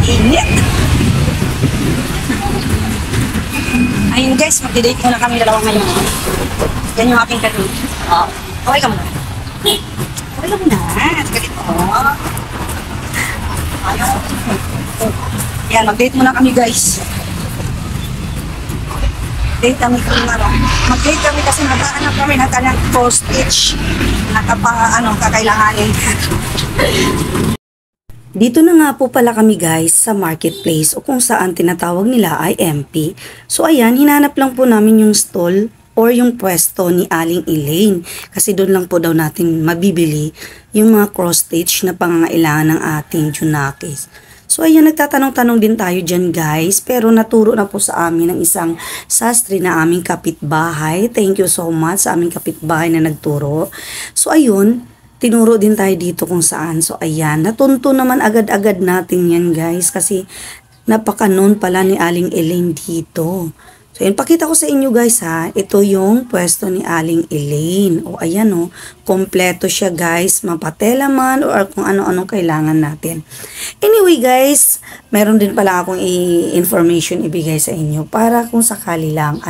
Init. Ayun guys, mag-date muna kami dalawa ngayon. Yan yung aking kanin. Okay ka muna. Okay ka muna. Ganito. Ayaw. Yan, mag-date muna kami guys. Date kami mag-date kami kasi nagkaanap kami ng kanyang cross-stitch na kakailanganin. Dito na nga po pala kami guys sa marketplace o kung saan tinatawag nila ay MP. So ayan, hinanap lang po namin yung stall or yung pwesto ni Aling Elaine. Kasi doon lang po daw natin mabibili yung mga cross-stitch na pangangailangan ng ating Junakis. So ayan, nagtatanong-tanong din tayo dyan guys. Pero naturo na po sa amin ng isang sastre na aming kapitbahay. Thank you so much sa aming kapitbahay na nagturo. So ayun, tinuro din tayo dito kung saan. So ayan, natunto naman agad-agad natin yan guys. Kasi napaka-known pala ni Aling Elaine dito. So ayan, pakita ko sa inyo guys ha. Ito yung pwesto ni Aling Elaine. O ayan o, kompleto siya guys. Mapatela man or kung ano-anong kailangan natin. Anyway guys, meron din pala akong information ibigay sa inyo. Para kung sakali lang,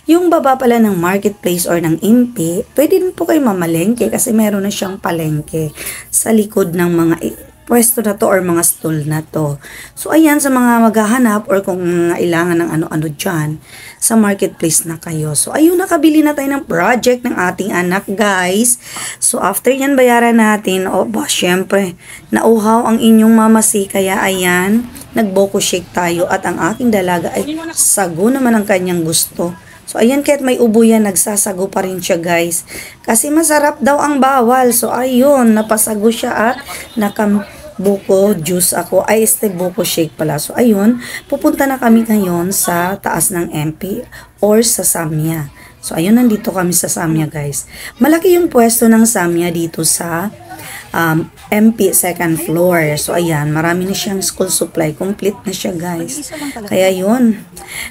yung baba pala ng marketplace or ng MP, pwede din po kayo mamalengke kasi meron na siyang palengke sa likod ng mga pwesto na to or mga stall na to. So ayan, sa mga maghahanap or kung kailangan ng ano-ano dyan, sa marketplace na kayo. So ayun, nakabili na tayo ng project ng ating anak guys. So after yan, bayaran natin. O ba, syempre, nauhaw ang inyong mamasi. Kaya ayan, nagboko shake tayo at ang aking dalaga ay sago naman ang kanyang gusto. So ayan, kahit may ubo yan, nagsasago pa rin siya guys. Kasi masarap daw ang bawal. So ayun, napasago siya at buko juice ako, ay buko shake pala. So ayun, pupunta na kami ngayon sa taas ng MP or sa Samya. So ayun, nandito kami sa Samya guys. Malaki yung pwesto ng Samya dito sa MP second floor. So ayan, marami na siyang school supply, complete na siya guys. Kaya yun,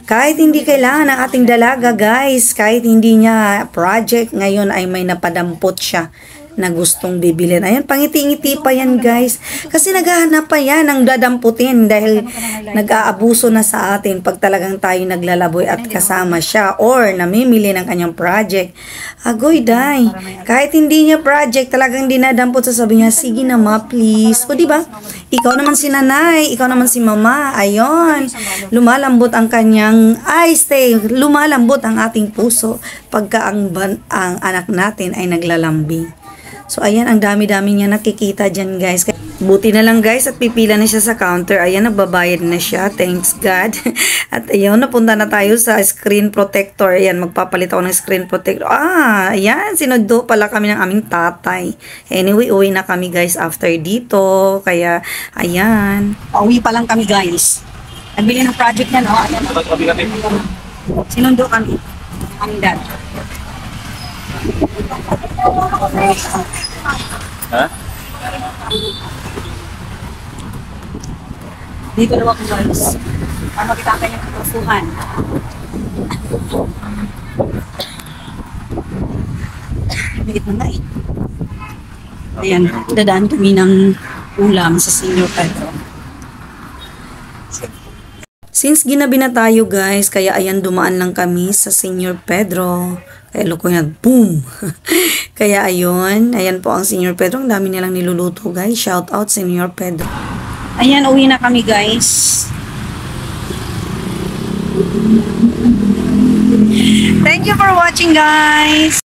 kahit hindi kailangan ng ating dalaga guys, kahit hindi niya project, ngayon ay may napadampot siya na gustong bibilin. Ayan, pangiti-ngiti pa yan guys. Kasi naghahanap pa yan ng dadamputin dahil nag-aabuso na sa atin pag talagang tayo naglalaboy at kasama siya or namimili ng kanyang project. Agoy, day. Kahit hindi niya project, talagang dinadampot, sasabi niya, sige na ma, please. O diba? Ikaw naman si nanay, ikaw naman si mama. Ayun. Lumalambot ang kanyang, lumalambot ang ating puso pagka ang anak natin ay naglalambing. So, ayan, ang dami-dami niya nakikita dyan, guys. Buti na lang, guys, at pipila na siya sa counter. Ayan, nagbabayad na siya. Thanks, God. At ayun, napunta na tayo sa screen protector. Ayan, magpapalit ako ng screen protector. Ayan, sinundo pala kami ng aming tatay. Anyway, uwi na kami, guys, after dito. Kaya, ayan. Uwi pa lang kami, guys. Nagbili ng project niya, no? Ayan. Sinundo kami. Aming dad. Ha? Dito na ako guys. Para makita ang kanyang katusuhan. Bigit na eh. Ayan, dadaan kami ng ulam sa Senior Pedro. Since ginabi na tayo guys, kaya ayan, dumaan lang kami sa Senior Pedro. Kaya loko yan, boom! Kaya ayun, ayan po ang Senior Pedro. Ang dami nilang niluluto guys. Shout out Senior Pedro. Ayan, uwi na kami guys. Thank you for watching guys!